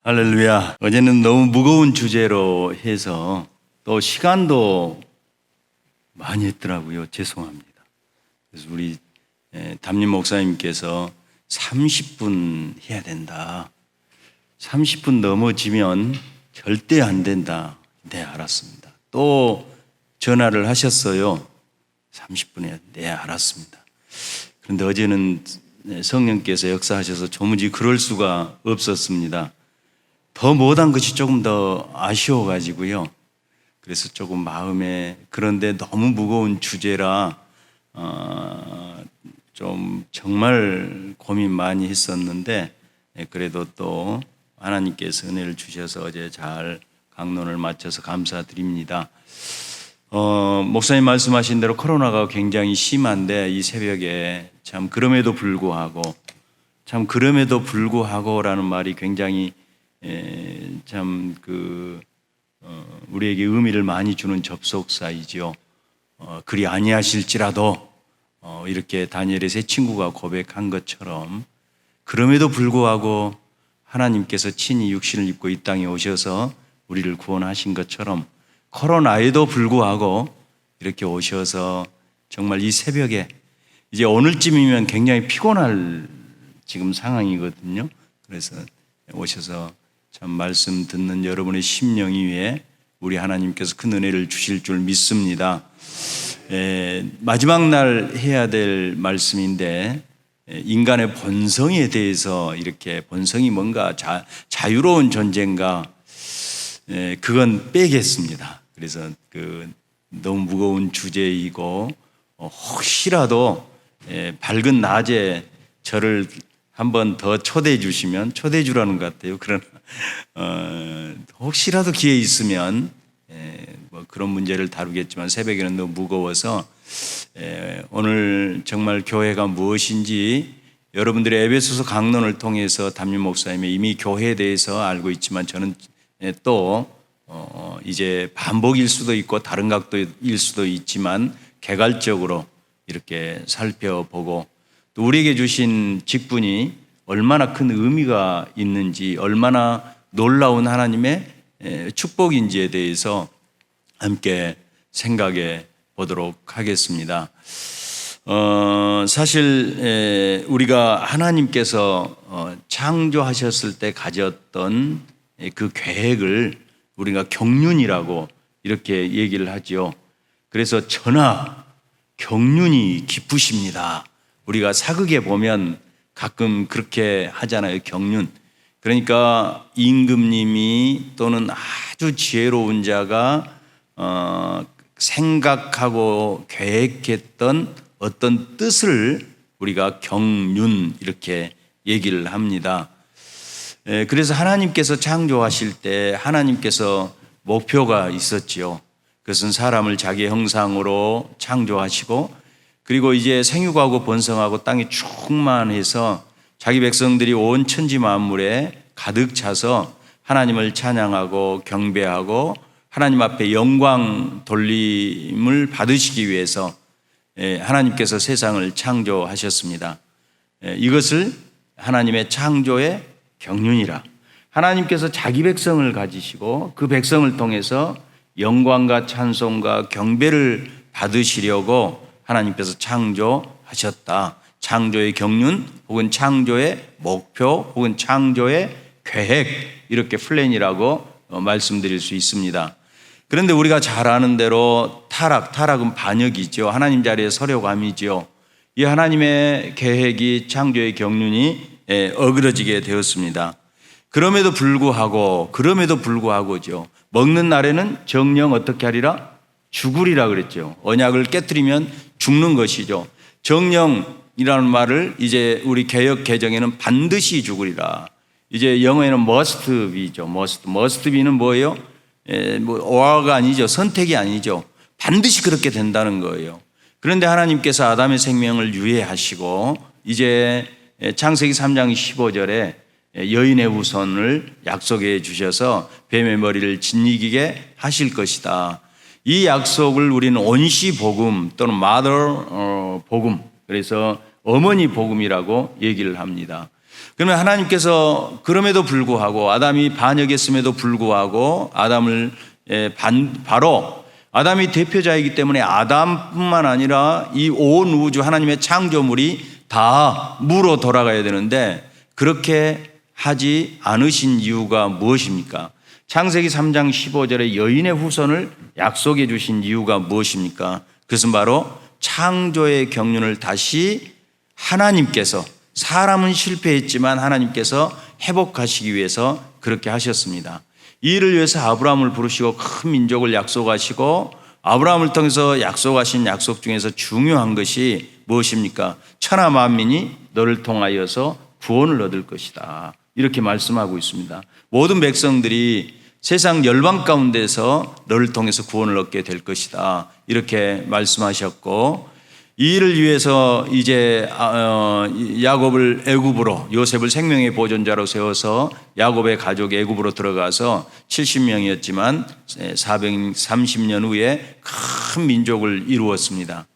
할렐루야. 어제는 너무 무거운 주제로 해서 또 시간도 많이 했더라고요. 죄송합니다. 그래서 우리 담임 목사님께서 30분 해야 된다. 30분 넘어지면 절대 안 된다. 네, 알았습니다. 또 전화를 하셨어요. 30분에 네, 알았습니다. 그런데 어제는 성령께서 역사하셔서 도무지 그럴 수가 없었습니다. 더 못한 것이 조금 더 아쉬워가지고요. 그래서 조금 마음에, 그런데 너무 무거운 주제라 좀 정말 고민 많이 했었는데, 그래도 또 하나님께서 은혜를 주셔서 어제 잘 강론을 마쳐서 감사드립니다. 목사님 말씀하신 대로 코로나가 굉장히 심한데 이 새벽에 참 그럼에도 불구하고라는 말이 굉장히 참 우리에게 의미를 많이 주는 접속사이지요. 그리 아니하실지라도 이렇게 다니엘의 세 친구가 고백한 것처럼 그럼에도 불구하고 하나님께서 친히 육신을 입고 이 땅에 오셔서 우리를 구원하신 것처럼 코로나에도 불구하고 이렇게 오셔서 정말 이 새벽에 이제 오늘쯤이면 굉장히 피곤할 지금 상황이거든요. 그래서 오셔서 참 말씀 듣는 여러분의 심령 위에 우리 하나님께서 큰 은혜를 주실 줄 믿습니다. 마지막 날 해야 될 말씀인데 인간의 본성에 대해서 이렇게 본성이 뭔가 자유로운 존재인가 그건 빼겠습니다. 그래서 너무 무거운 주제이고 혹시라도 밝은 낮에 저를 한 번 더 초대해 주시면 초대해 주라는 것 같아요. 그러나 혹시라도 기회 있으면 뭐 그런 문제를 다루겠지만 새벽에는 너무 무거워서 오늘 정말 교회가 무엇인지 여러분들의 에베소서 강론을 통해서 담임 목사님이 이미 교회에 대해서 알고 있지만 저는 또 이제 반복일 수도 있고 다른 각도일 수도 있지만 개괄적으로 이렇게 살펴보고 또 우리에게 주신 직분이 얼마나 큰 의미가 있는지 얼마나 놀라운 하나님의 축복인지에 대해서 함께 생각해 보도록 하겠습니다. 사실 우리가 하나님께서 창조하셨을 때 가졌던 그 계획을 우리가 경륜이라고 이렇게 얘기를 하죠. 그래서 전하 경륜이 깊으십니다. 우리가 사극에 보면 가끔 그렇게 하잖아요. 경륜. 그러니까 임금님이 또는 아주 지혜로운 자가 생각하고 계획했던 어떤 뜻을 우리가 경륜 이렇게 얘기를 합니다. 그래서 하나님께서 창조하실 때 하나님께서 목표가 있었지요. 그것은 사람을 자기 형상으로 창조하시고 그리고 이제 생육하고 번성하고 땅이 충만해서 자기 백성들이 온 천지 만물에 가득 차서 하나님을 찬양하고 경배하고 하나님 앞에 영광 돌림을 받으시기 위해서 하나님께서 세상을 창조하셨습니다. 이것을 하나님의 창조의 경륜이라. 하나님께서 자기 백성을 가지시고 그 백성을 통해서 영광과 찬송과 경배를 받으시려고 하나님께서 창조하셨다. 창조의 경륜 혹은 창조의 목표 혹은 창조의 계획 이렇게 플랜이라고 말씀드릴 수 있습니다. 그런데 우리가 잘 아는 대로 타락은 반역이죠. 하나님 자리에 서려감이죠. 이 하나님의 계획이 창조의 경륜이 어그러지게 되었습니다. 그럼에도 불구하고죠. 먹는 날에는 정령 어떻게 하리라? 죽으리라 그랬죠. 언약을 깨뜨리면 죽는 것이죠. 정령이라는 말을 이제 우리 개역 개정에는 반드시 죽으리라. 이제 영어에는 must be죠. must be는 뭐예요? or가 아니죠. 선택이 아니죠. 반드시 그렇게 된다는 거예요. 그런데 하나님께서 아담의 생명을 유예하시고 이제 창세기 3장 15절에 여인의 후손을 약속해 주셔서 뱀의 머리를 짓이기게 하실 것이다. 이 약속을 우리는 온시 복음 또는 mother 복음, 그래서 어머니 복음이라고 얘기를 합니다. 그러면 하나님께서 그럼에도 불구하고 아담이 반역했음에도 불구하고 아담을 바로 아담이 대표자이기 때문에 아담뿐만 아니라 이 온 우주 하나님의 창조물이 다 무로 돌아가야 되는데 그렇게 하지 않으신 이유가 무엇입니까? 창세기 3장 15절에 여인의 후손을 약속해 주신 이유가 무엇입니까? 그것은 바로 창조의 경륜을 다시 하나님께서, 사람은 실패했지만 하나님께서 회복하시기 위해서 그렇게 하셨습니다. 이 일을 위해서 아브라함을 부르시고 큰 민족을 약속하시고 아브라함을 통해서 약속하신 약속 중에서 중요한 것이 무엇입니까? 천하 만민이 너를 통하여서 구원을 얻을 것이다. 이렇게 말씀하고 있습니다. 모든 백성들이 세상 열방 가운데서 너를 통해서 구원을 얻게 될 것이다. 이렇게 말씀하셨고 이 일을 위해서 이제 야곱을 애굽으로, 요셉을 생명의 보존자로 세워서 야곱의 가족이 애굽으로 들어가서 70명이었지만 430년 후에 큰 민족을 이루었습니다.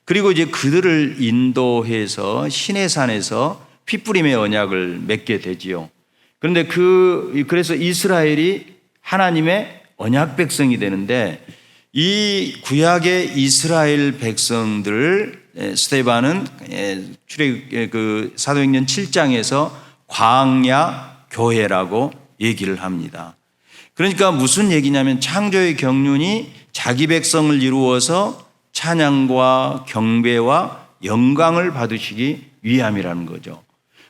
그리고 이제 그들을 인도해서 시내산에서 핏부림의 언약을 맺게 되지요. 그런데 그래서 이스라엘이 하나님의 언약 백성이 되는데 이 구약의 이스라엘 백성들을 스데반은 사도행전 7장에서 광야 교회라고 얘기를 합니다. 그러니까 무슨 얘기냐면 창조의 경륜이 자기 백성을 이루어서 찬양과 경배와 영광을 받으시기 위함이라는 거죠.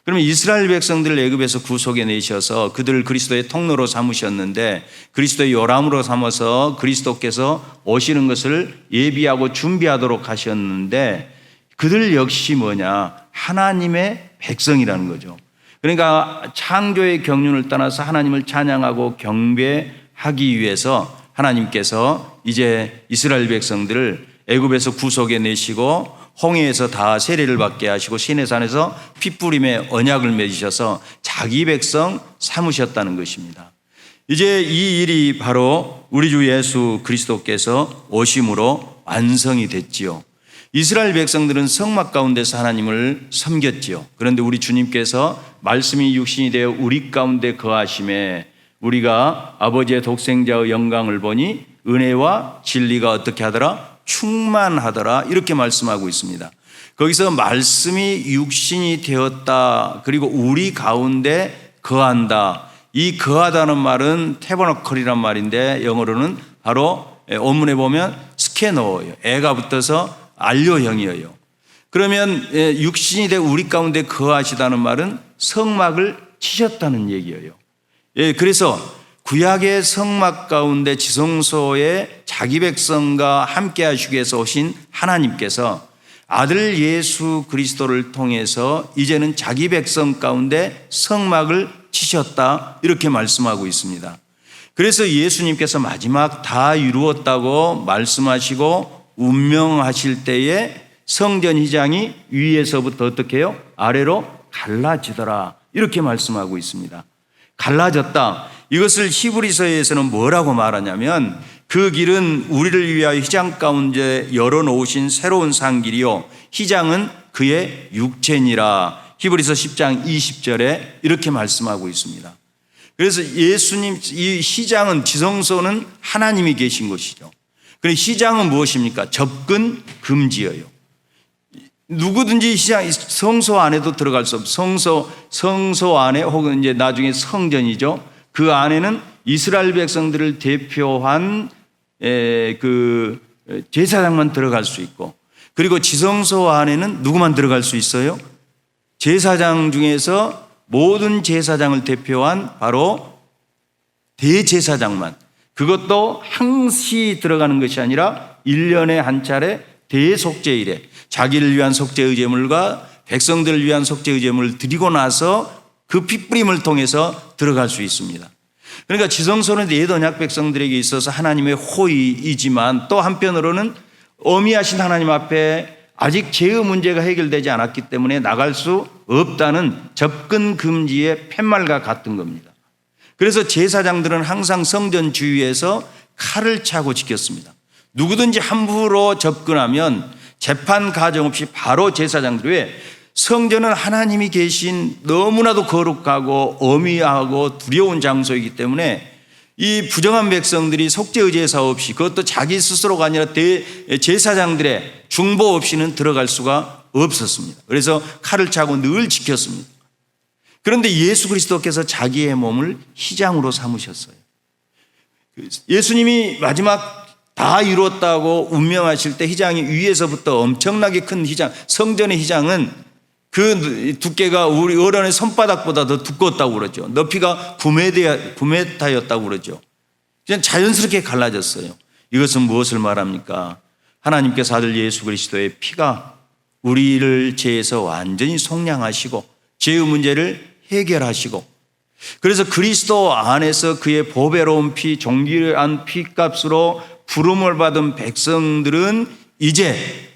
그러면 이스라엘 백성들을 애굽에서 구속해 내셔서 그들을 그리스도의 통로로 삼으셨는데 그리스도의 요람으로 삼아서 그리스도께서 오시는 것을 예비하고 준비하도록 하셨는데 그들 역시 뭐냐? 하나님의 백성이라는 거죠. 그러니까 창조의 경륜을 떠나서 하나님을 찬양하고 경배하기 위해서 하나님께서 이제 이스라엘 백성들을 애굽에서 구속해 내시고 홍해에서 다 세례를 받게 하시고 시내산에서 핏부림의 언약을 맺으셔서 자기 백성 삼으셨다는 것입니다. 이제 이 일이 바로 우리 주 예수 그리스도께서 오심으로 완성이 됐지요. 이스라엘 백성들은 성막 가운데서 하나님을 섬겼지요. 그런데 우리 주님께서 말씀이 육신이 되어 우리 가운데 거하심에 우리가 아버지의 독생자의 영광을 보니 은혜와 진리가 어떻게 하더라? 충만하더라. 이렇게 말씀하고 있습니다. 거기서 말씀이 육신이 되었다. 그리고 우리 가운데 거한다. 이 거하다는 말은 태버너클이란 말인데 영어로는 바로 원문에 보면 스케노예요. 애가 붙어서 안료형이에요. 그러면 육신이 되어 우리 가운데 거하시다는 말은 성막을 치셨다는 얘기예요. 그래서 구약의 성막 가운데 지성소에 자기 백성과 함께 하시기 위해서 오신 하나님께서 아들 예수 그리스도를 통해서 이제는 자기 백성 가운데 성막을 치셨다. 이렇게 말씀하고 있습니다. 그래서 예수님께서 마지막 다 이루었다고 말씀하시고 운명하실 때에 성전 휘장이 위에서부터 어떻게 해요? 아래로 갈라지더라. 이렇게 말씀하고 있습니다. 갈라졌다. 이것을 히브리서에서는 뭐라고 말하냐면 그 길은 우리를 위하여 휘장 가운데 열어놓으신 새로운 산길이요 휘장은 그의 육체니라. 히브리서 10장 20절에 이렇게 말씀하고 있습니다. 그래서 예수님 이 휘장은 지성소는 하나님이 계신 곳이죠. 그런데 휘장은 무엇입니까? 접근 금지예요. 누구든지 성소 안에도 들어갈 수 없어요. 성소 안에 혹은 이제 나중에 성전이죠. 그 안에는 이스라엘 백성들을 대표한 그 제사장만 들어갈 수 있고 그리고 지성소 안에는 누구만 들어갈 수 있어요? 제사장 중에서 모든 제사장을 대표한 바로 대제사장만 그것도 항시 들어가는 것이 아니라 1년에 한 차례 대속죄일에 자기를 위한 속죄의 제물과 백성들을 위한 속죄의 제물을 드리고 나서 그 핏부림을 통해서 들어갈 수 있습니다. 그러니까 지성소는 옛 언약 백성들에게 있어서 하나님의 호의이지만 또 한편으로는 어미하신 하나님 앞에 아직 죄의 문제가 해결되지 않았기 때문에 나갈 수 없다는 접근 금지의 팻말과 같은 겁니다. 그래서 제사장들은 항상 성전 주위에서 칼을 차고 지켰습니다. 누구든지 함부로 접근하면 재판 가정 없이 바로 제사장들 왜 성전은 하나님이 계신 너무나도 거룩하고 엄위하고 두려운 장소이기 때문에 이 부정한 백성들이 속죄의제사 없이, 그것도 자기 스스로가 아니라 제사장들의 중보 없이는 들어갈 수가 없었습니다. 그래서 칼을 차고 늘 지켰습니다. 그런데 예수 그리스도께서 자기의 몸을 희장으로 삼으셨어요. 예수님이 마지막 다 이루었다고 운명하실 때 희장이 위에서부터 엄청나게 큰 희장, 성전의 희장은 그 두께가 우리 어른의 손바닥보다 더 두꺼웠다고 그러죠. 높이가 9m였다고 그러죠. 그냥 자연스럽게 갈라졌어요. 이것은 무엇을 말합니까? 하나님께서 아들 예수 그리스도의 피가 우리를 죄에서 완전히 속량하시고 죄의 문제를 해결하시고, 그래서 그리스도 안에서 그의 보배로운 피, 정결한 피값으로 부름을 받은 백성들은 이제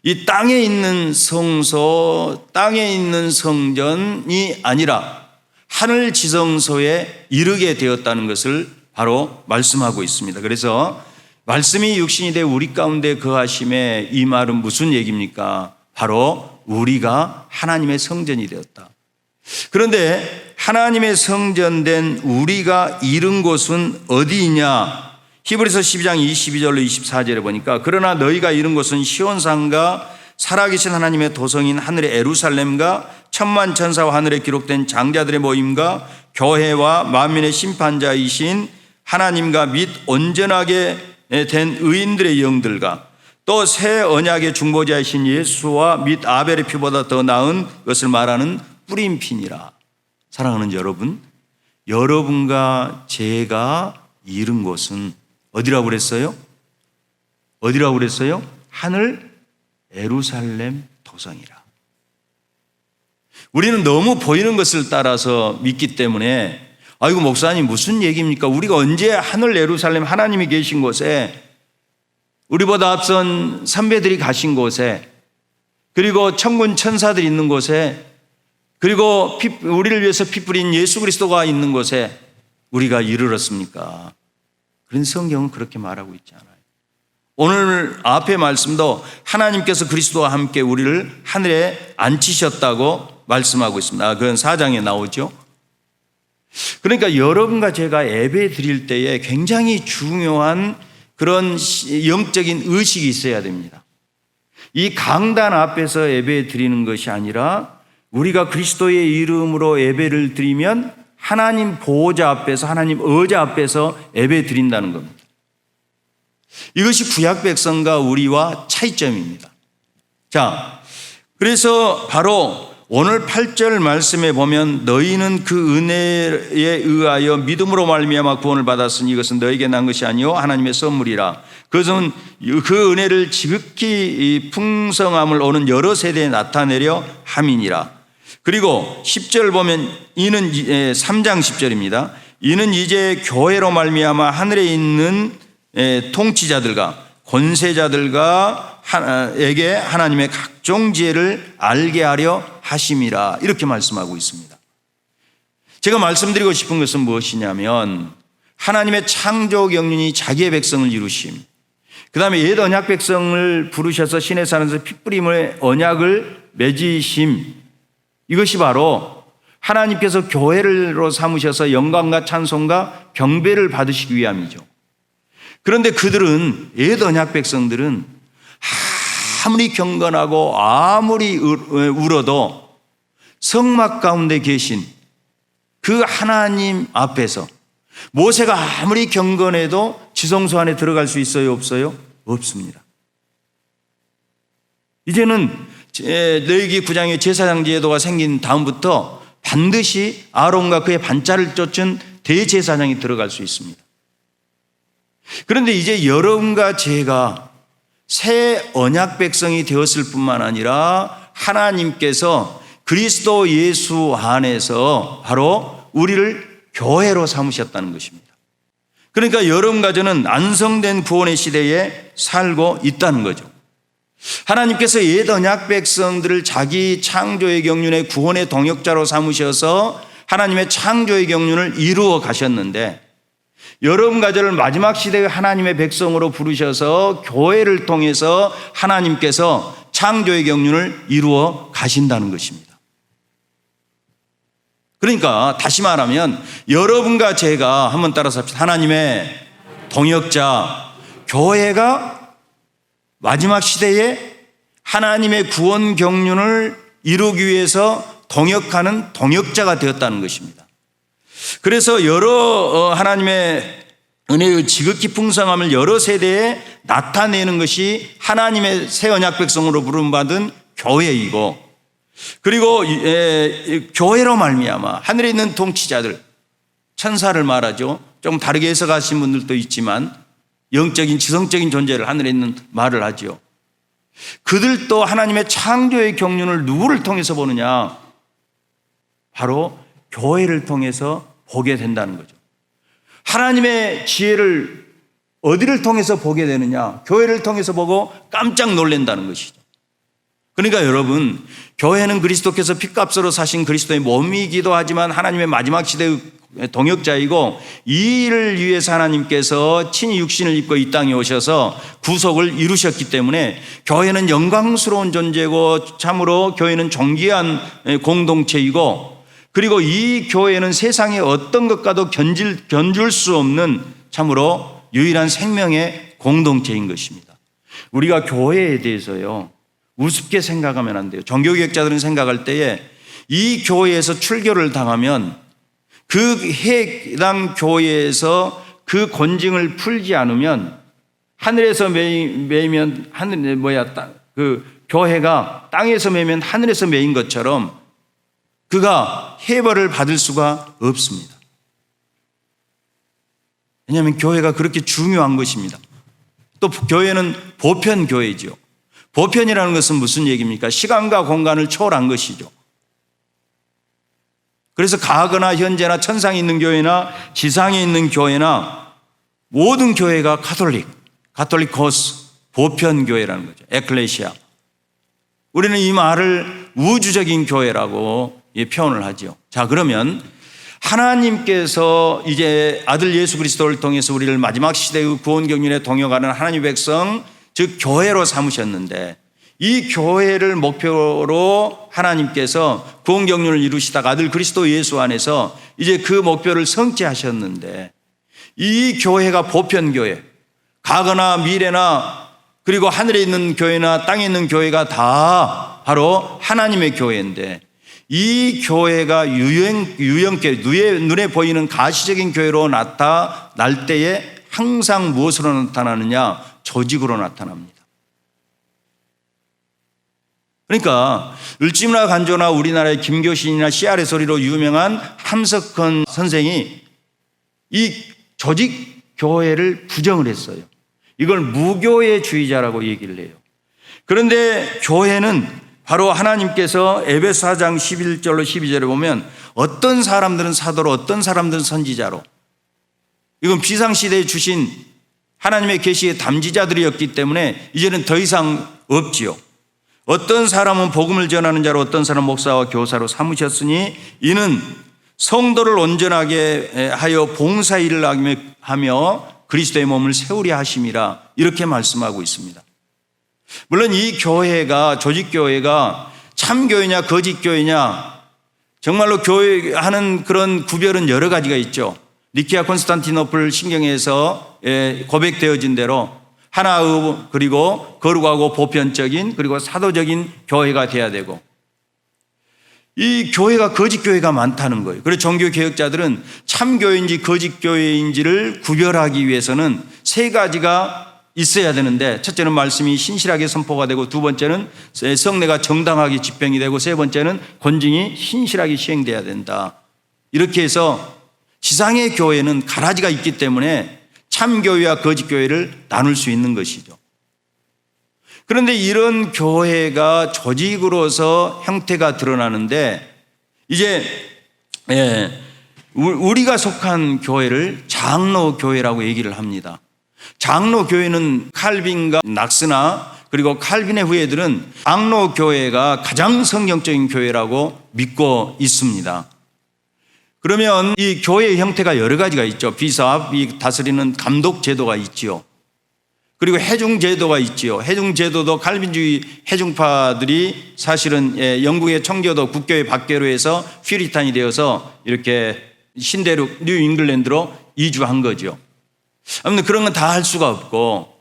이 땅에 있는 성소, 땅에 있는 성전이 아니라 하늘 지성소에 이르게 되었다는 것을 바로 말씀하고 있습니다. 그래서 말씀이 육신이 돼 우리 가운데 거하심에, 이 말은 무슨 얘기입니까? 바로 우리가 하나님의 성전이 되었다. 그런데 하나님의 성전된 우리가 이른 곳은 어디이냐? 히브리서 12장 22절로 24절에 보니까, 그러나 너희가 이른 곳은 시온산과 살아계신 하나님의 도성인 하늘의 예루살렘과 천만 천사와 하늘에 기록된 장자들의 모임과 교회와 만민의 심판자이신 하나님과 및 온전하게 된 의인들의 영들과 또 새 언약의 중보자이신 예수와 및 아벨의 피보다 더 나은 것을 말하는 뿌린 피니라. 사랑하는 여러분, 여러분과 제가 이른 곳은 어디라고 그랬어요? 어디라고 그랬어요? 하늘 예루살렘 도성이라. 우리는 너무 보이는 것을 따라서 믿기 때문에, 아이고 목사님 무슨 얘기입니까? 우리가 언제 하늘 예루살렘, 하나님이 계신 곳에, 우리보다 앞선 선배들이 가신 곳에, 그리고 천군 천사들이 있는 곳에, 그리고 우리를 위해서 피 뿌린 예수 그리스도가 있는 곳에 우리가 이르렀습니까? 그런 성경은 그렇게 말하고 있지 않아요. 오늘 앞의 말씀도 하나님께서 그리스도와 함께 우리를 하늘에 앉히셨다고 말씀하고 있습니다. 그건 4장에 나오죠. 그러니까 여러분과 제가 예배 드릴 때에 굉장히 중요한 그런 영적인 의식이 있어야 됩니다. 이 강단 앞에서 예배 드리는 것이 아니라, 우리가 그리스도의 이름으로 예배를 드리면 하나님 보호자 앞에서, 하나님 의자 앞에서 예배 드린다는 겁니다. 이것이 구약 백성과 우리와 차이점입니다. 자, 그래서 바로 오늘 8절 말씀에 보면, 너희는 그 은혜에 의하여 믿음으로 말미암아 구원을 받았으니 이것은 너에게 난 것이 아니요 하나님의 선물이라. 그것은 그 은혜를 지극히 풍성함을 오는 여러 세대에 나타내려 함이니라. 그리고 10절 보면, 이는 3장 10절입니다. 이는 이제 교회로 말미암아 하늘에 있는 통치자들과 권세자들과 에게 하나님의 각종 지혜를 알게 하려 하심이라. 이렇게 말씀하고 있습니다. 제가 말씀드리고 싶은 것은 무엇이냐면, 하나님의 창조 경륜이 자기의 백성을 이루심, 그 다음에 옛 언약 백성을 부르셔서 신의 산에서 핏뿌림의 언약을 맺으심, 이것이 바로 하나님께서 교회로 삼으셔서 영광과 찬송과 경배를 받으시기 위함이죠. 그런데 그들은, 옛 언약 백성들은 아무리 경건하고 아무리 울어도 성막 가운데 계신 그 하나님 앞에서, 모세가 아무리 경건해도 지성소 안에 들어갈 수 있어요, 없어요? 없습니다. 이제는 레위기 9장의 제사장 제도가 생긴 다음부터 반드시 아론과 그의 반차를 쫓은 대제사장이 들어갈 수 있습니다. 그런데 이제 여러분과 제가 새 언약 백성이 되었을 뿐만 아니라, 하나님께서 그리스도 예수 안에서 바로 우리를 교회로 삼으셨다는 것입니다. 그러니까 여러분과 저는 안성된 구원의 시대에 살고 있다는 거죠. 하나님께서 옛 언약 백성들을 자기 창조의 경륜의 구원의 동역자로 삼으셔서 하나님의 창조의 경륜을 이루어 가셨는데, 여러분과 저를 마지막 시대의 하나님의 백성으로 부르셔서 교회를 통해서 하나님께서 창조의 경륜을 이루어 가신다는 것입니다. 그러니까 다시 말하면 여러분과 제가 한번 따라서 합시다. 하나님의 동역자, 교회가 마지막 시대에 하나님의 구원 경륜을 이루기 위해서 동역하는 동역자가 되었다는 것입니다. 그래서 여러 하나님의 은혜의 지극히 풍성함을 여러 세대에 나타내는 것이 하나님의 새 언약 백성으로 부름받은 교회이고, 그리고 교회로 말미암아 하늘에 있는 통치자들, 천사를 말하죠. 좀 다르게 해석하신 분들도 있지만 영적인 지성적인 존재를 하늘에 있는 말을 하죠. 그들도 하나님의 창조의 경륜을 누구를 통해서 보느냐? 바로 교회를 통해서 보게 된다는 거죠. 하나님의 지혜를 어디를 통해서 보게 되느냐? 교회를 통해서 보고 깜짝 놀란다는 것이죠. 그러니까 여러분, 교회는 그리스도께서 핏값으로 사신 그리스도의 몸이기도 하지만 하나님의 마지막 시대의 동역자이고, 이 일을 위해서 하나님께서 친히 육신을 입고 이 땅에 오셔서 구속을 이루셨기 때문에 교회는 영광스러운 존재고, 참으로 교회는 존귀한 공동체이고, 그리고 이 교회는 세상의 어떤 것과도 견줄 수 없는 참으로 유일한 생명의 공동체인 것입니다. 우리가 교회에 대해서요, 우습게 생각하면 안 돼요. 종교개혁자들은 생각할 때에 이 교회에서 출교를 당하면 그 해당 교회에서 그 권징을 풀지 않으면 하늘에서 매이면 그 교회가 땅에서 매이면 하늘에서 매인 것처럼 그가 해벌을 받을 수가 없습니다. 왜냐하면 교회가 그렇게 중요한 것입니다. 또 교회는 보편교회죠. 보편이라는 것은 무슨 얘기입니까? 시간과 공간을 초월한 것이죠. 그래서 과거나 현재나 천상에 있는 교회나 지상에 있는 교회나 모든 교회가 가톨리코스, 보편교회라는 거죠. 에클레시아. 우리는 이 말을 우주적인 교회라고 표현을 하죠. 자, 그러면 하나님께서 이제 아들 예수 그리스도를 통해서 우리를 마지막 시대의 구원 경륜에 동역하는 하나님의 백성, 즉 교회로 삼으셨는데, 이 교회를 목표로 하나님께서 구원 경륜을 이루시다가 아들 그리스도 예수 안에서 이제 그 목표를 성취하셨는데, 이 교회가 보편교회, 과거나 미래나 그리고 하늘에 있는 교회나 땅에 있는 교회가 다 바로 하나님의 교회인데, 이 교회가 유형계, 눈에 보이는 가시적인 교회로 나타날 때에 항상 무엇으로 나타나느냐? 조직으로 나타납니다. 그러니까 을지문화 간조나 우리나라의 김교신이나 씨알의 소리로 유명한 함석헌 선생이 이 조직 교회를 부정을 했어요. 이걸 무교회주의자라고 얘기를 해요. 그런데 교회는 바로 하나님께서 에베소 4장 11절로 12절에 보면 어떤 사람들은 사도로, 어떤 사람들은 선지자로, 이건 비상시대에 주신 하나님의 계시의 담지자들이었기 때문에 이제는 더 이상 없지요. 어떤 사람은 복음을 전하는 자로, 어떤 사람은 목사와 교사로 삼으셨으니 이는 성도를 온전하게 하여 봉사 일을 하며 그리스도의 몸을 세우려 하심이라, 이렇게 말씀하고 있습니다. 물론 이 교회가, 조직교회가 참교회냐 거짓교회냐, 정말로 교회하는 그런 구별은 여러 가지가 있죠. 니케아 콘스탄티노플 신경에서 고백되어진 대로 하나의, 그리고 거룩하고 보편적인, 그리고 사도적인 교회가 돼야 되고, 이 교회가 거짓교회가 많다는 거예요. 그래서 종교개혁자들은 참교회인지 거짓교회인지를 구별하기 위해서는 세 가지가 있어야 되는데, 첫째는 말씀이 신실하게 선포가 되고, 두 번째는 성례가 정당하게 집행이 되고, 세 번째는 권징이 신실하게 시행돼야 된다. 이렇게 해서 지상의 교회는 가라지가 있기 때문에 참교회와 거짓교회를 나눌 수 있는 것이죠. 그런데 이런 교회가 조직으로서 형태가 드러나는데, 이제 우리가 속한 교회를 장로교회라고 얘기를 합니다. 장로교회는 칼빈과 낙스나 그리고 칼빈의 후예들은 장로교회가 가장 성경적인 교회라고 믿고 있습니다. 그러면 이 교회의 형태가 여러 가지가 있죠. 비서압, 이 다스리는 감독 제도가 있지요. 그리고 해중제도가 있지요. 해중제도도 칼빈주의 해중파들이 사실은 영국의 청교도 국교의 밖으로 해서 퓨리탄이 되어서 이렇게 신대륙 뉴 잉글랜드로 이주한 거죠. 아무튼 그런 건 다 할 수가 없고,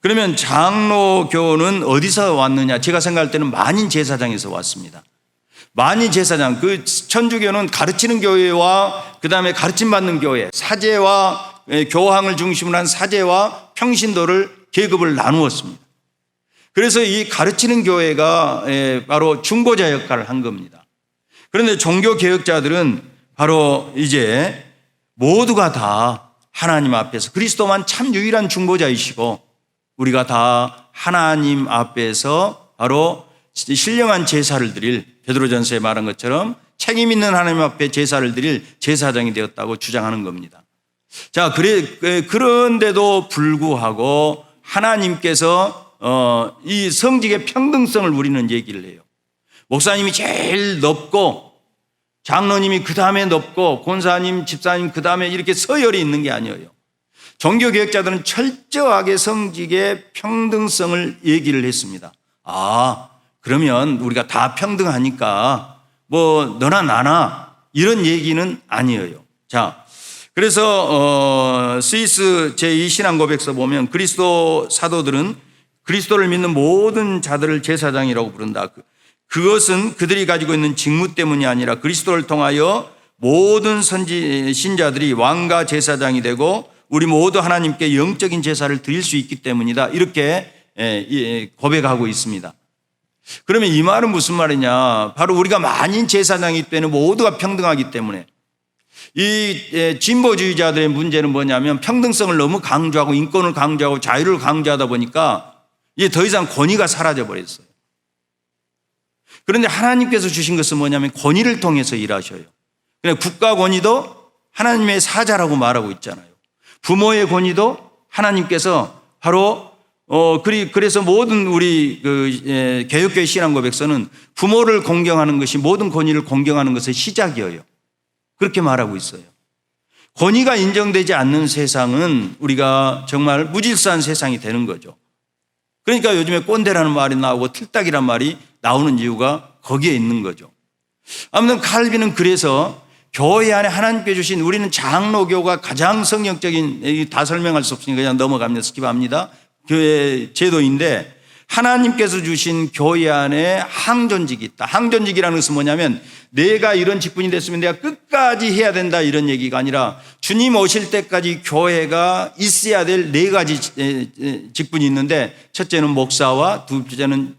그러면 장로교는 어디서 왔느냐? 제가 생각할 때는 만인 제사장에서 왔습니다. 만인 제사장, 그 천주교는 가르치는 교회와 그 다음에 가르침 받는 교회, 사제와 교황을 중심으로 한 사제와 평신도를 계급을 나누었습니다. 그래서 이 가르치는 교회가 바로 중보자 역할을 한 겁니다. 그런데 종교개혁자들은 바로 이제 모두가 다 하나님 앞에서 그리스도만 참 유일한 중보자이시고 우리가 다 하나님 앞에서 바로 신령한 제사를 드릴, 베드로전서에 말한 것처럼 책임 있는 하나님 앞에 제사를 드릴 제사장이 되었다고 주장하는 겁니다. 자, 그런데도 불구하고 하나님께서 이 성직의 평등성을 우리는 얘기를 해요. 목사님이 제일 높고 장로님이 그 다음에 높고 권사님, 집사님 그 다음에 이렇게 서열이 있는 게 아니에요. 종교개혁자들은 철저하게 성직의 평등성을 얘기를 했습니다. 그러면 우리가 다 평등하니까 뭐 너나 나나 이런 얘기는 아니에요. 자, 그래서 스위스 제2신앙고백서 보면 그리스도 사도들은 그리스도를 믿는 모든 자들을 제사장이라고 부른다. 그것은 그들이 가지고 있는 직무 때문이 아니라 그리스도를 통하여 모든 신자들이 왕과 제사장이 되고 우리 모두 하나님께 영적인 제사를 드릴 수 있기 때문이다. 이렇게 고백하고 있습니다. 그러면 이 말은 무슨 말이냐? 바로 우리가 만인 제사장이기 때문에 모두가 평등하기 때문에, 이 진보주의자들의 문제는 뭐냐면 평등성을 너무 강조하고 인권을 강조하고 자유를 강조하다 보니까 이제 더 이상 권위가 사라져 버렸어요. 그런데 하나님께서 주신 것은 뭐냐면 권위를 통해서 일하셔요. 그냥 국가 권위도 하나님의 사자라고 말하고 있잖아요. 부모의 권위도 하나님께서 바로 그래서 모든 우리 개혁교회 신앙고백서는 부모를 공경하는 것이 모든 권위를 공경하는 것의 시작이에요. 그렇게 말하고 있어요. 권위가 인정되지 않는 세상은 우리가 정말 무질서한 세상이 되는 거죠. 그러니까 요즘에 꼰대라는 말이 나오고 틀딱이라는 말이 나오는 이유가 거기에 있는 거죠. 아무튼 칼빈은 그래서 교회 안에 하나님께 주신, 우리는 장로교가 가장 성경적인, 다 설명할 수 없으니까 그냥 넘어갑니다. 스킵합니다. 교회 제도인데 하나님께서 주신 교회 안에 항존직이 있다. 항존직이라는 것은 뭐냐면 내가 이런 직분이 됐으면 내가 끝까지 해야 된다 이런 얘기가 아니라 주님 오실 때까지 교회가 있어야 될 네 가지 직분이 있는데, 첫째는 목사와, 두 번째는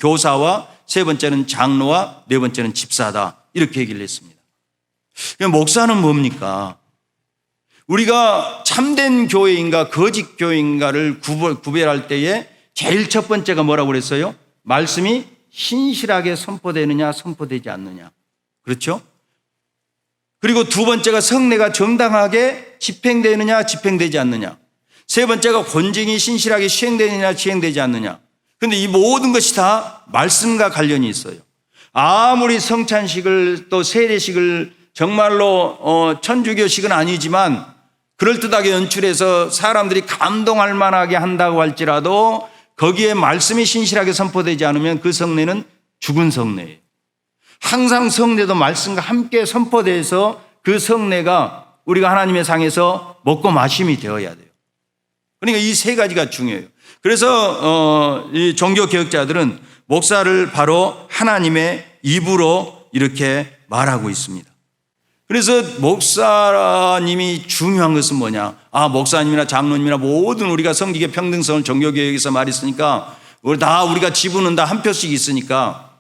교사와, 세 번째는 장로와, 네 번째는 집사다. 이렇게 얘기를 했습니다. 목사는 뭡니까? 우리가 참된 교회인가 거짓 교회인가를 구별할 때에 제일 첫 번째가 뭐라고 그랬어요? 말씀이 신실하게 선포되느냐 선포되지 않느냐. 그렇죠? 그리고 두 번째가 성례가 정당하게 집행되느냐 집행되지 않느냐. 세 번째가 권징이 신실하게 시행되느냐 시행되지 않느냐. 그런데 이 모든 것이 다 말씀과 관련이 있어요. 아무리 성찬식을 또 세례식을 정말로 천주교식은 아니지만 그럴듯하게 연출해서 사람들이 감동할 만하게 한다고 할지라도 거기에 말씀이 신실하게 선포되지 않으면 그 성례는 죽은 성례예요. 항상 성례도 말씀과 함께 선포돼서 그 성례가 우리가 하나님의 상에서 먹고 마심이 되어야 돼요. 그러니까 이 세 가지가 중요해요. 그래서 이 종교개혁자들은 목사를 바로 하나님의 입으로 이렇게 말하고 있습니다. 그래서 목사님이 중요한 것은 뭐냐? 목사님이나 장로님이나 모든 우리가 성직의 평등성을 종교개혁에서 말했으니까 우리가 지분은 다 한 표씩 있으니까,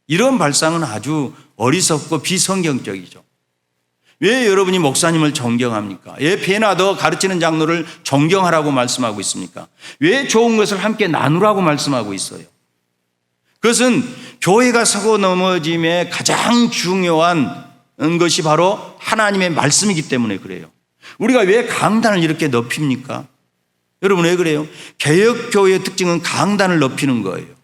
이런 발상은 아주 어리석고 비성경적이죠. 왜 여러분이 목사님을 존경합니까? 왜 배나 더 가르치는 장로를 존경하라고 말씀하고 있습니까? 왜 좋은 것을 함께 나누라고 말씀하고 있어요? 그것은 교회가 서고 넘어짐에 가장 중요한 것이 바로 하나님의 말씀이기 때문에 그래요. 우리가 왜 강단을 이렇게 높입니까? 여러분 왜 그래요? 개혁교회의 특징은 강단을 높이는 거예요.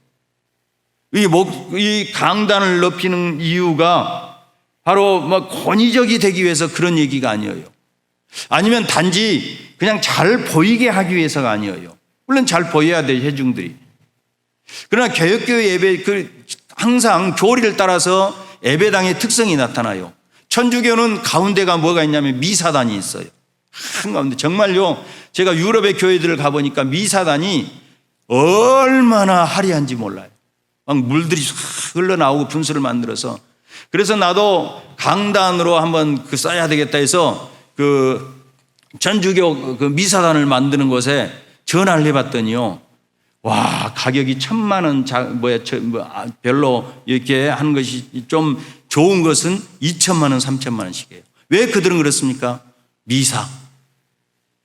이 강단을 높이는 이유가 바로 권위적이 되기 위해서 그런 얘기가 아니에요. 아니면 단지 그냥 잘 보이게 하기 위해서가 아니에요. 물론 잘 보여야 돼, 회중들이. 그러나 개혁교회 예배, 항상 교리를 따라서 예배당의 특성이 나타나요. 천주교는 가운데가 뭐가 있냐면 미사단이 있어요. 한가운데. 정말요, 제가 유럽의 교회들을 가보니까 미사단이 얼마나 화려한지 몰라요. 막 물들이 흘러나오고 분수를 만들어서. 그래서 나도 강단으로 한번 써야 되겠다 해서 천주교 미사단을 만드는 곳에 전화를 해봤더니요, 와, 가격이 1,000만 원, 별로 이렇게 하는 것이 좀 좋은 것은 2천만 원, 3천만 원씩이에요. 왜 그들은 그렇습니까? 미사,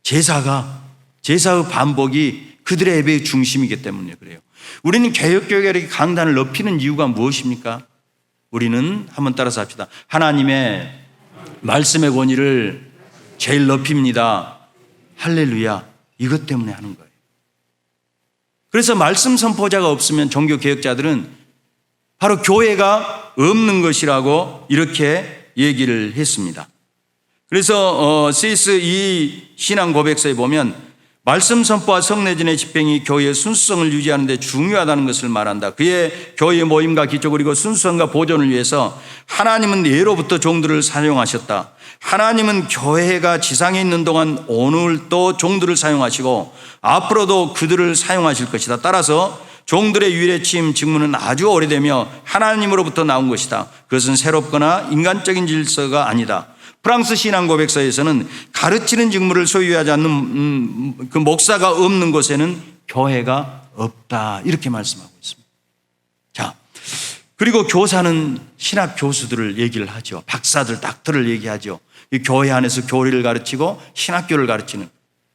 제사의 반복이 그들의 예배의 중심이기 때문에 그래요. 우리는 개혁교회가 이렇게 강단을 높이는 이유가 무엇입니까? 우리는 한번 따라서 합시다. 하나님의 말씀의 권위를 제일 높입니다. 할렐루야. 이것 때문에 하는 거예요. 그래서 말씀 선포자가 없으면 종교개혁자들은 바로 교회가 없는 것이라고 이렇게 얘기를 했습니다. 그래서 시스 이 신앙 고백서에 보면 말씀 선포와 성례전의 집행이 교회의 순수성을 유지하는 데 중요하다는 것을 말한다. 그의 교회의 모임과 기초 그리고 순수성과 보존을 위해서 하나님은 예로부터 종들을 사용하셨다. 하나님은 교회가 지상에 있는 동안 오늘도 종들을 사용하시고 앞으로도 그들을 사용하실 것이다. 따라서 종들의 유래침 직무는 아주 오래되며 하나님으로부터 나온 것이다. 그것은 새롭거나 인간적인 질서가 아니다. 프랑스 신앙 고백서에서는 가르치는 직무를 소유하지 않는 그 목사가 없는 곳에는 교회가 없다, 이렇게 말씀하고 있습니다. 자, 그리고 교사는 신학 교수들을 얘기를 하죠. 박사들, 닥터를 얘기하죠. 이 교회 안에서 교리를 가르치고 신학교를 가르치는.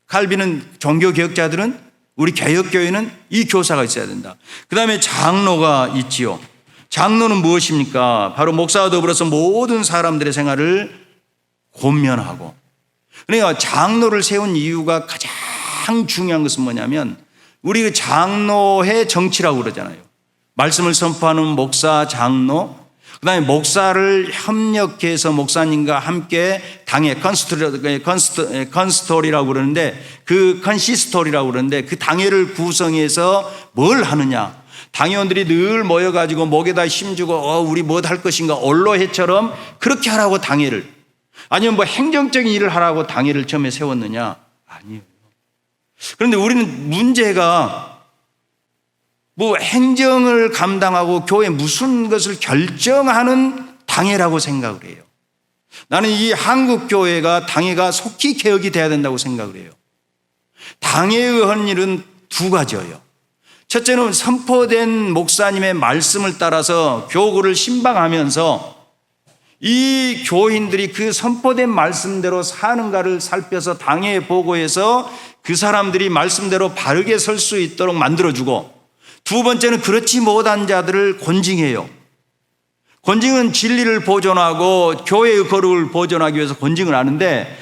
칼빈은 종교개혁자들은, 우리 개혁교회는 이 교사가 있어야 된다. 그 다음에 장로가 있지요. 장로는 무엇입니까? 바로 목사와 더불어서 모든 사람들의 생활을 권면하고. 그러니까 장로를 세운 이유가 가장 중요한 것은 뭐냐면, 우리 장로의 정치라고 그러잖아요. 말씀을 선포하는 목사, 장로, 그 다음에 목사를 협력해서 목사님과 함께 당의 컨스토리라고 그러는데, 컨시스토리라고 그러는데, 그 당회를 구성해서 뭘 하느냐. 당회원들이 늘 모여가지고 목에다 힘주고 우리 뭐 할 것인가, 언로회처럼 그렇게 하라고 당회를, 아니면 뭐 행정적인 일을 하라고 당회를 처음에 세웠느냐? 아니에요. 그런데 우리는 문제가 뭐 행정을 감당하고 교회 무슨 것을 결정하는 당회라고 생각을 해요. 나는 이 한국 교회가 당회가 속히 개혁이 돼야 된다고 생각을 해요. 당회의 한 일은 두 가지예요. 첫째는 선포된 목사님의 말씀을 따라서 교구를 신방하면서 이 교인들이 그 선포된 말씀대로 사는가를 살펴서 당회에 보고해서 그 사람들이 말씀대로 바르게 설 수 있도록 만들어주고, 두 번째는 그렇지 못한 자들을 권징해요. 권징은 진리를 보존하고 교회의 거룩을 보존하기 위해서 권징을 하는데,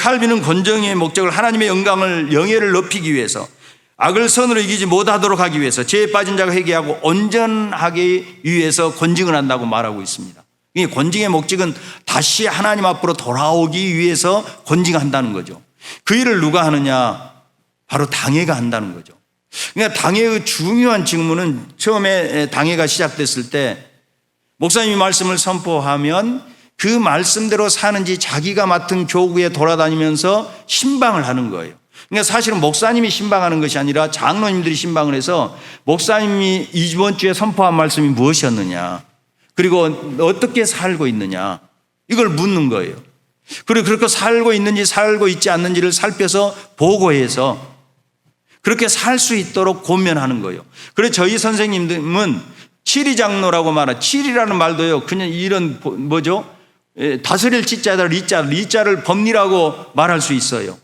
칼빈은 권징의 목적을 하나님의 영예를 높이기 위해서, 악을 선으로 이기지 못하도록 하기 위해서, 죄에 빠진 자가 회개하고 온전하기 위해서 권징을 한다고 말하고 있습니다. 이 권징의 목적은 다시 하나님 앞으로 돌아오기 위해서 권징한다는 거죠. 그 일을 누가 하느냐? 바로 당회가 한다는 거죠. 그러니까 당회의 중요한 직무는, 처음에 당회가 시작됐을 때 목사님이 말씀을 선포하면 그 말씀대로 사는지 자기가 맡은 교구에 돌아다니면서 신방을 하는 거예요. 그러니까 사실은 목사님이 신방하는 것이 아니라 장로님들이 신방을 해서, 목사님이 이번 주에 선포한 말씀이 무엇이었느냐, 그리고 어떻게 살고 있느냐, 이걸 묻는 거예요. 그리고 그렇게 살고 있는지 살고 있지 않는지를 살펴서 보고해서 그렇게 살 수 있도록 권면하는 거예요. 그래서 저희 선생님은 치리장로라고 말하, 치리라는 말도요, 그냥 이런 뭐죠? 다스릴 치자다, 리자를 법리라고 말할 수 있어요.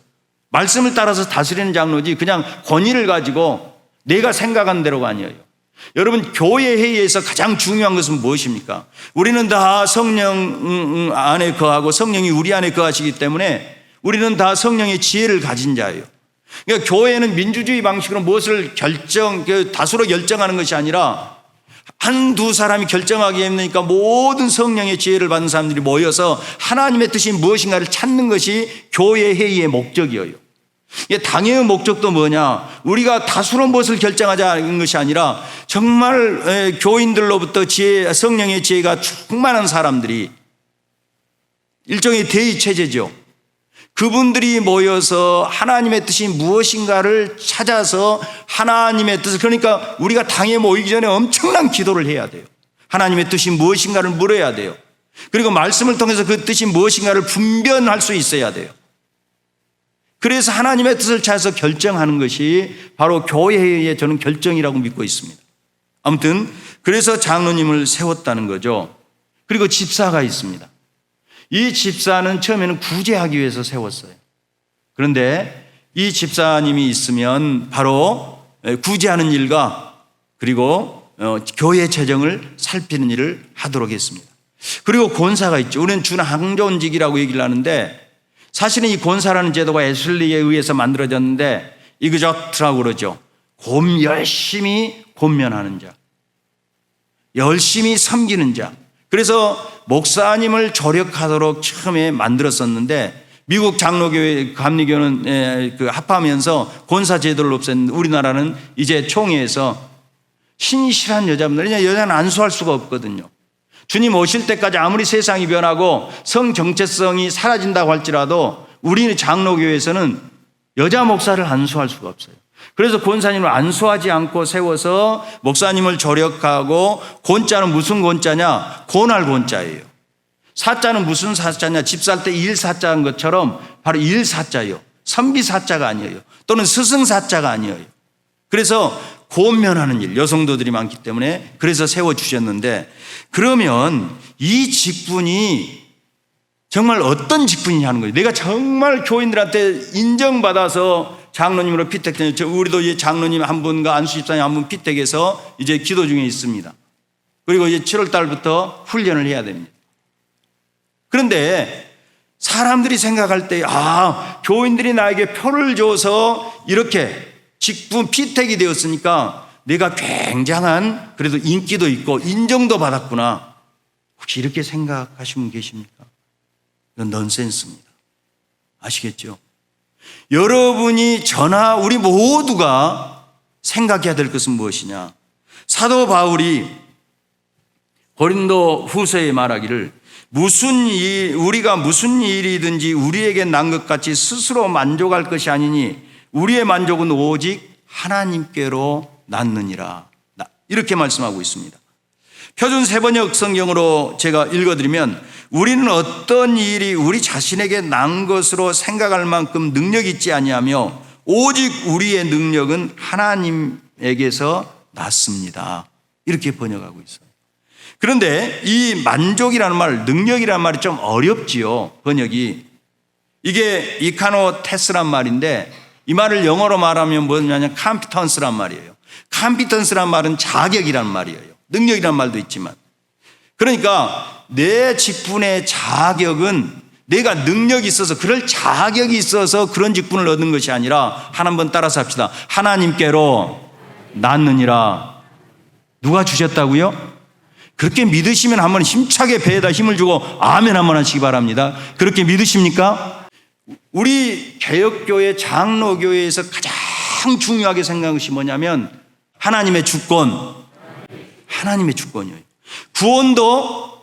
말씀을 따라서 다스리는 장로지 그냥 권위를 가지고 내가 생각한 대로가 아니에요. 여러분, 교회 회의에서 가장 중요한 것은 무엇입니까? 우리는 다 성령 안에 거하고 성령이 우리 안에 거하시기 때문에 우리는 다 성령의 지혜를 가진 자예요. 그러니까 교회는 민주주의 방식으로 무엇을 다수로 결정하는 것이 아니라 한두 사람이 결정하기 힘드니까 모든 성령의 지혜를 받는 사람들이 모여서 하나님의 뜻이 무엇인가를 찾는 것이 교회 회의의 목적이에요. 당회의 목적도 뭐냐? 우리가 다수로 무엇을 결정하자는 것이 아니라 정말 교인들로부터 지혜, 성령의 지혜가 충만한 사람들이 일종의 대의 체제죠. 그분들이 모여서 하나님의 뜻이 무엇인가를 찾아서 하나님의 뜻을, 그러니까 우리가 당에 모이기 전에 엄청난 기도를 해야 돼요. 하나님의 뜻이 무엇인가를 물어야 돼요. 그리고 말씀을 통해서 그 뜻이 무엇인가를 분별할 수 있어야 돼요. 그래서 하나님의 뜻을 찾아서 결정하는 것이 바로 교회의 저는 결정이라고 믿고 있습니다. 아무튼 그래서 장로님을 세웠다는 거죠. 그리고 집사가 있습니다. 이 집사는 처음에는 구제하기 위해서 세웠어요. 그런데 이 집사님이 있으면 바로 구제하는 일과 그리고 교회 재정을 살피는 일을 하도록 했습니다. 그리고 권사가 있죠. 우리는 준항존직이라고 얘기를 하는데 사실은 이 권사라는 제도가 에슬리에 의해서 만들어졌는데 이그저트라고 그러죠. 열심히 권면하는 자, 열심히 섬기는 자. 그래서 목사님을 조력하도록 처음에 만들었었는데 미국 장로교회, 감리교는 합하면서 권사 제도를 없앴는데 우리나라는 이제 총회에서 신실한 여자분들, 여자는 안수할 수가 없거든요. 주님 오실 때까지 아무리 세상이 변하고 성 정체성이 사라진다고 할지라도 우리는 장로교회에서는 여자 목사를 안수할 수가 없어요. 그래서 권사님을 안수하지 않고 세워서 목사님을 조력하고, 권자는 무슨 권자냐? 권할 권자예요. 사자는 무슨 사자냐? 집 살 때 일사자인 것처럼 바로 일사자예요. 선비사자가 아니에요. 또는 스승사자가 아니에요. 그래서 권면하는 일, 여성도들이 많기 때문에 그래서 세워주셨는데, 그러면 이 직분이 정말 어떤 직분이냐 하는 거예요. 내가 정말 교인들한테 인정받아서 장로님으로 피택된, 우리도 이제 장로님 한 분과 안수집사님 한 분 피택해서 이제 기도 중에 있습니다. 그리고 이제 7월 달부터 훈련을 해야 됩니다. 그런데 사람들이 생각할 때, 교인들이 나에게 표를 줘서 이렇게 직분 피택이 되었으니까 내가 굉장한 그래도 인기도 있고 인정도 받았구나. 혹시 이렇게 생각하시는 분 계십니까? 이건 넌센스입니다. 아시겠죠? 여러분이 저나 우리 모두가 생각해야 될 것은 무엇이냐? 사도 바울이 고린도 후서에 말하기를 우리가 무슨 일이든지 우리에게 난 것 같이 스스로 만족할 것이 아니니 우리의 만족은 오직 하나님께로 낳느니라. 이렇게 말씀하고 있습니다. 표준 세번역 성경으로 제가 읽어드리면 우리는 어떤 일이 우리 자신에게 난 것으로 생각할 만큼 능력이 있지 아니하며 오직 우리의 능력은 하나님에게서 났습니다. 이렇게 번역하고 있어요. 그런데 이 만족이라는 말, 능력이라는 말이 좀 어렵지요. 번역이. 이게 이카노테스란 말인데 이 말을 영어로 말하면 뭐냐면 컴피턴스란 말이에요. 컴피턴스란 말은 자격이란 말이에요. 능력이란 말도 있지만. 그러니까 내 직분의 자격은 내가 능력이 있어서, 그럴 자격이 있어서 그런 직분을 얻는 것이 아니라, 하나 한번 따라서 합시다. 하나님께로 낳느니라. 누가 주셨다고요? 그렇게 믿으시면 한번 힘차게 배에다 힘을 주고 아멘 한번 하시기 바랍니다. 그렇게 믿으십니까? 우리 개혁교회 장로교회에서 가장 중요하게 생각한 것이 뭐냐면 하나님의 주권, 하나님의 주권이에요. 구원도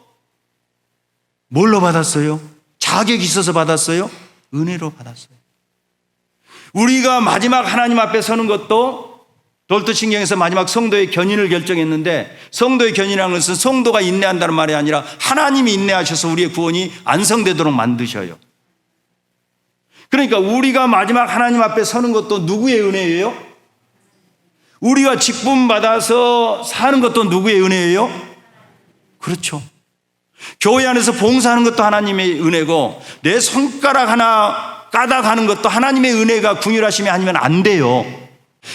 뭘로 받았어요? 자격이 있어서 받았어요? 은혜로 받았어요. 우리가 마지막 하나님 앞에 서는 것도 돌토신경에서 마지막 성도의 견인을 결정했는데, 성도의 견인이라는 것은 성도가 인내한다는 말이 아니라 하나님이 인내하셔서 우리의 구원이 완성되도록 만드셔요. 그러니까 우리가 마지막 하나님 앞에 서는 것도 누구의 은혜예요? 우리가 직분 받아서 사는 것도 누구의 은혜예요? 그렇죠. 교회 안에서 봉사하는 것도 하나님의 은혜고, 내 손가락 하나 까닥하는 것도 하나님의 은혜가 궁휼하심이 아니면 안 돼요.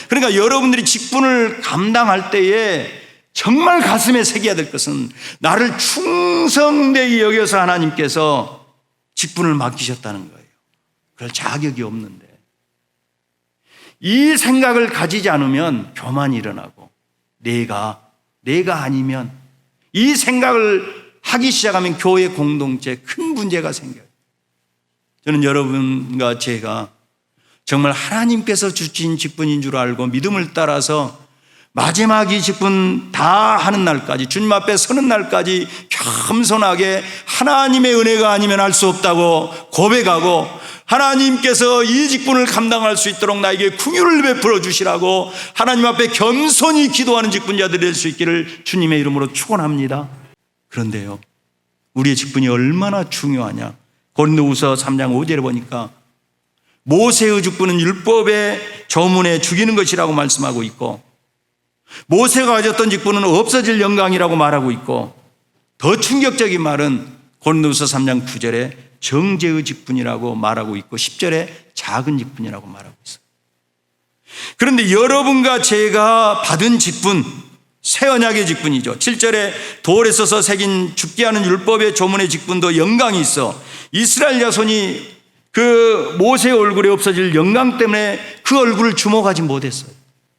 그러니까 여러분들이 직분을 감당할 때에 정말 가슴에 새겨야 될 것은, 나를 충성되게 여겨서 하나님께서 직분을 맡기셨다는 거예요. 그럴 자격이 없는데, 이 생각을 가지지 않으면 교만이 일어나고, 내가 아니면, 이 생각을 하기 시작하면 교회 공동체에 큰 문제가 생겨요. 저는 여러분과 제가 정말 하나님께서 주신 직분인 줄 알고 믿음을 따라서 마지막 이 직분 다 하는 날까지, 주님 앞에 서는 날까지 겸손하게 하나님의 은혜가 아니면 할 수 없다고 고백하고, 하나님께서 이 직분을 감당할 수 있도록 나에게 긍휼을 베풀어 주시라고 하나님 앞에 겸손히 기도하는 직분자들이 될 수 있기를 주님의 이름으로 축원합니다. 그런데요, 우리의 직분이 얼마나 중요하냐. 고린도후서 3장 5절에 보니까 모세의 직분은 율법의 조문에 죽이는 것이라고 말씀하고 있고, 모세가 가졌던 직분은 없어질 영광이라고 말하고 있고, 더 충격적인 말은 고린도후서 3장 9절에 정죄의 직분이라고 말하고 있고 10절에 작은 직분이라고 말하고 있어요. 그런데 여러분과 제가 받은 직분, 새 언약의 직분이죠. 7절에 돌에 써서 새긴 죽게 하는 율법의 조문의 직분도 영광이 있어 이스라엘 자손이 그 모세의 얼굴에 없어질 영광 때문에 그 얼굴을 주목하지 못했어요.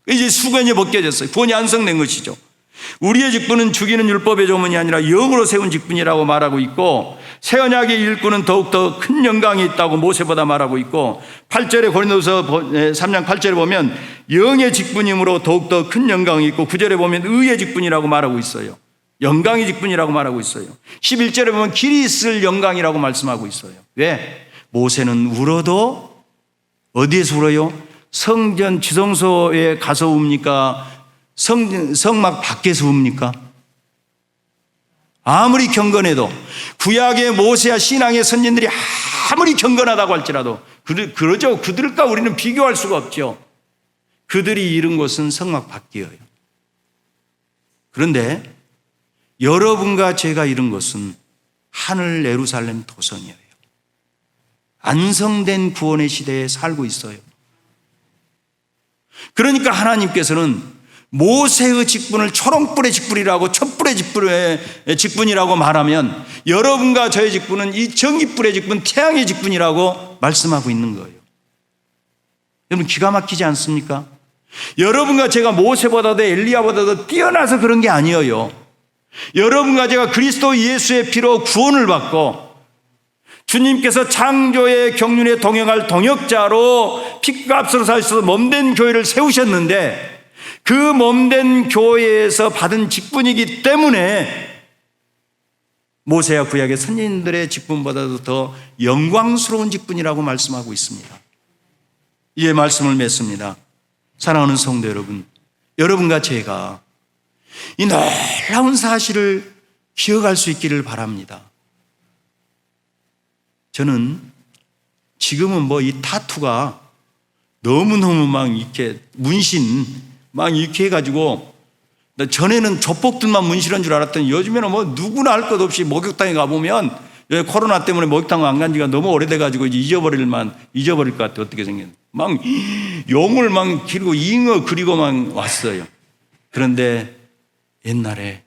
이제 수건이 벗겨졌어요. 구원이 완성된 것이죠. 우리의 직분은 죽이는 율법의 조문이 아니라 영으로 세운 직분이라고 말하고 있고, 새 언약의 일꾼은 더욱더 큰 영광이 있다고 모세보다 말하고 있고, 8절에 고린도서 3장 8절에 보면 영의 직분이므로 더욱더 큰 영광이 있고, 9절에 보면 의의 직분이라고 말하고 있어요. 영광의 직분이라고 말하고 있어요. 11절에 보면 길이 있을 영광이라고 말씀하고 있어요. 왜? 모세는 울어도 어디에서 울어요? 성전 지성소에 가서 웁니까? 성막 밖에서 웁니까? 아무리 경건해도, 구약의 모세와 신앙의 선진들이 아무리 경건하다고 할지라도 그러죠. 그들과 우리는 비교할 수가 없죠. 그들이 이룬 곳은 성막 밖이에요. 그런데 여러분과 제가 이룬 것은 하늘 예루살렘 도성이에요. 완성된 구원의 시대에 살고 있어요. 그러니까 하나님께서는 모세의 직분을 초롱불의 직분이라고, 촛불의 직분이라고 말하면, 여러분과 저의 직분은 이 전기불의 직분, 태양의 직분이라고 말씀하고 있는 거예요. 여러분, 기가 막히지 않습니까? 여러분과 제가 모세보다도 엘리야보다도 뛰어나서 그런 게 아니에요. 여러분과 제가 그리스도 예수의 피로 구원을 받고 주님께서 창조의 경륜에 동행할 동역자로 피값으로 사셔서 몸된 교회를 세우셨는데, 그 몸된 교회에서 받은 직분이기 때문에 모세와 구약의 선진들의 직분보다도 더 영광스러운 직분이라고 말씀하고 있습니다. 이에 말씀을 맺습니다. 사랑하는 성도 여러분, 여러분과 제가 이 놀라운 사실을 기억할 수 있기를 바랍니다. 저는 지금은 이 타투가 너무너무 막 이렇게 문신 막 이렇게 해가지고, 전에는 조폭들만 문신한 줄 알았더니 요즘에는 누구나 할 것 없이 목욕탕에 가보면, 코로나 때문에 목욕탕 안 간 지가 너무 오래돼가지고 이제 잊어버릴 것 같아. 어떻게 생겼는지. 막 용을 막 기르고 잉어 그리고 막 왔어요. 그런데 옛날에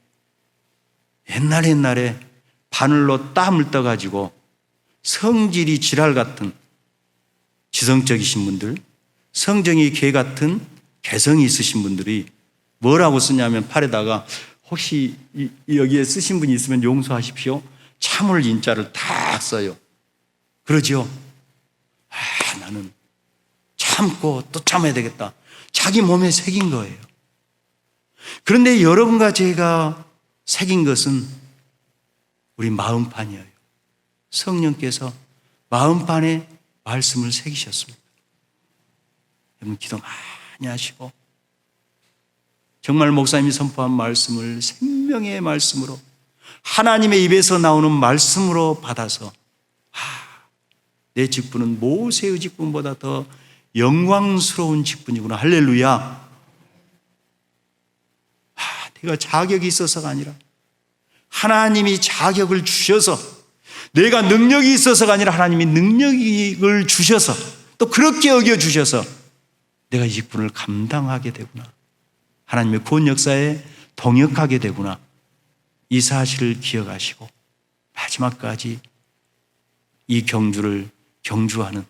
바늘로 땀을 떠가지고 성질이 지랄 같은 지성적이신 분들, 성정이 개 같은 개성이 있으신 분들이 뭐라고 쓰냐면, 팔에다가 혹시 여기에 쓰신 분이 있으면 용서하십시오, 참을 인자를 딱 써요. 그러죠? 나는 참고 또 참아야 되겠다. 자기 몸에 새긴 거예요. 그런데 여러분과 제가 새긴 것은 우리 마음판이에요. 성령께서 마음판에 말씀을 새기셨습니다. 여러분, 기도 많이 하시고, 정말 목사님이 선포한 말씀을 생명의 말씀으로, 하나님의 입에서 나오는 말씀으로 받아서, 내 직분은 모세의 직분보다 더 영광스러운 직분이구나. 할렐루야. 내가 자격이 있어서가 아니라 하나님이 자격을 주셔서, 내가 능력이 있어서가 아니라 하나님이 능력을 주셔서, 또 그렇게 여겨주셔서 내가 이 직분을 감당하게 되구나, 하나님의 구원 역사에 동역하게 되구나, 이 사실을 기억하시고 마지막까지 이 경주를 경주하는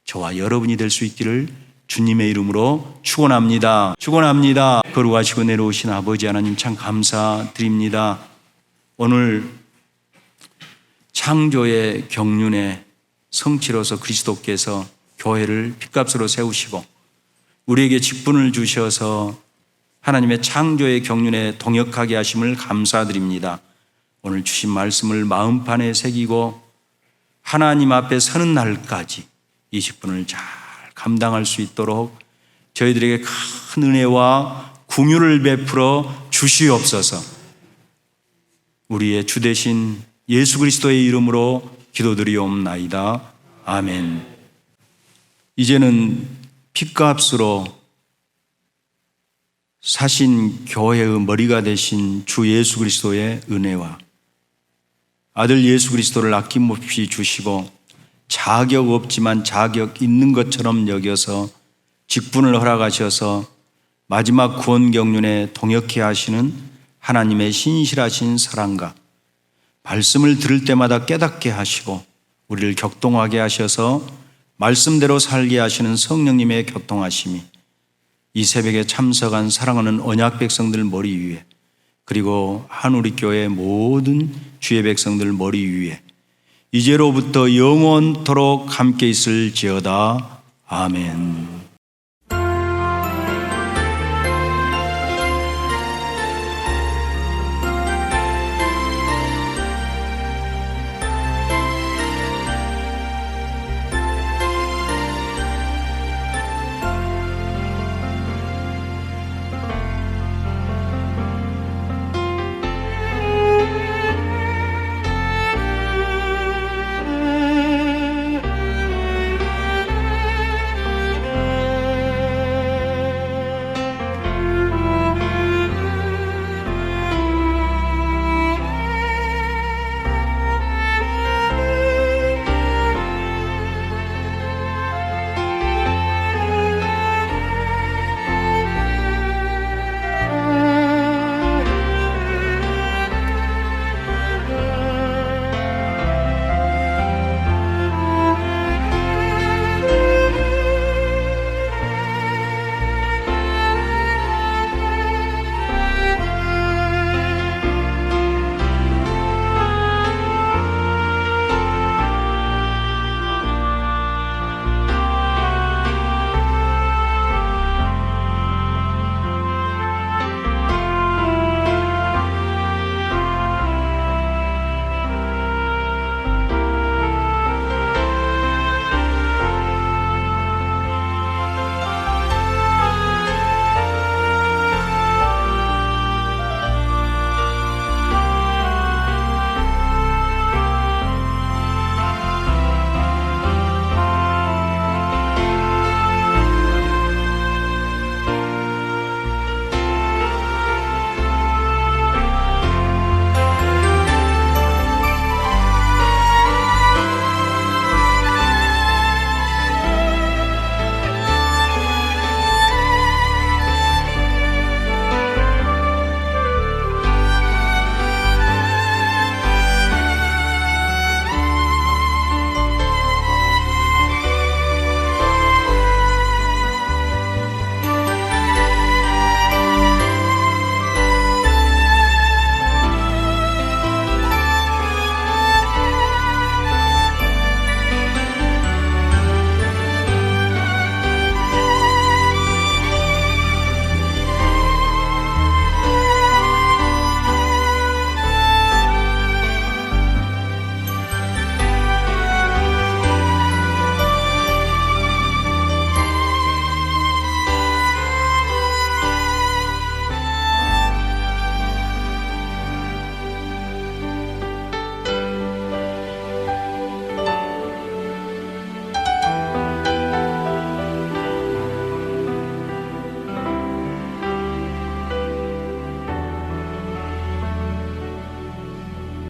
저와 여러분이 될 수 있기를 주님의 이름으로 축원합니다. 축원합니다. 거룩하시고 내려오신 아버지 하나님, 참 감사드립니다. 오늘 창조의 경륜의 성취로서 그리스도께서 교회를 핏값으로 세우시고 우리에게 직분을 주셔서 하나님의 창조의 경륜에 동역하게 하심을 감사드립니다. 오늘 주신 말씀을 마음판에 새기고 하나님 앞에 서는 날까지 이 직분을 잘 감당할 수 있도록 저희들에게 큰 은혜와 긍휼을 베풀어 주시옵소서. 우리의 주 되신 예수 그리스도의 이름으로 기도드리옵나이다. 아멘. 이제는 핏값으로 사신 교회의 머리가 되신 주 예수 그리스도의 은혜와 아들 예수 그리스도를 아낌없이 주시고 자격 없지만 자격 있는 것처럼 여겨서 직분을 허락하셔서 마지막 구원 경륜에 동역해 하시는 하나님의 신실하신 사랑과 말씀을 들을 때마다 깨닫게 하시고 우리를 격동하게 하셔서 말씀대로 살게 하시는 성령님의 교통하심이 이 새벽에 참석한 사랑하는 언약 백성들 머리 위에 그리고 한우리교회 모든 주의 백성들 머리 위에 이제로부터 영원토록 함께 있을지어다. 아멘.